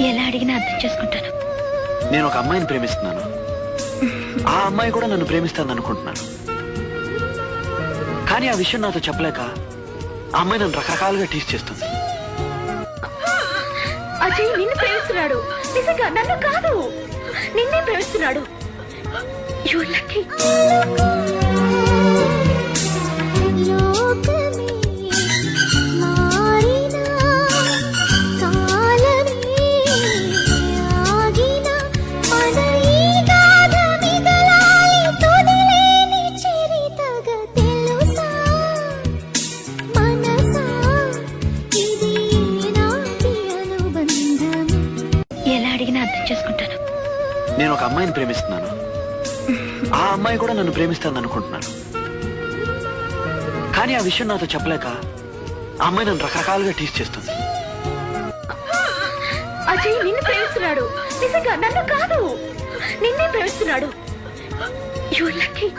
ఎలా అడిగినా అర్థం చేసుకుంటాను. నేను ఒక అమ్మాయిని ప్రేమిస్తున్నాను. ఆ అమ్మాయి కూడా నన్ను ప్రేమిస్తాను అనుకుంటున్నాను. కానీ ఆ విషయం నాతో చెప్పలేక ఆ అమ్మాయి నన్ను రకరకాలుగా టీస్ చేస్తుంది. అజయ్ నిన్ను ప్రేమిస్తున్నాడు. నిజంగా నన్ను కాదు, నిన్నే ప్రేమిస్తున్నాడు. You are lucky. ఎలా అడిగినా అర్థం చేసుకుంటాను. నేను ఒక అమ్మాయిని ప్రేమిస్తున్నాను. ఆ అమ్మాయి కూడా నన్ను ప్రేమిస్తాను అనుకుంటున్నాను. కానీ ఆ విషయం నాతో చెప్పలేక ఆ అమ్మాయి నన్ను రకరకాలుగా టీస్ చేస్తుంది. అజయ్ నిన్ను ప్రేమిస్తున్నాడు. నిజంగా నన్ను కాదు, నిన్నే ప్రేమిస్తున్నాడు. You are lucky.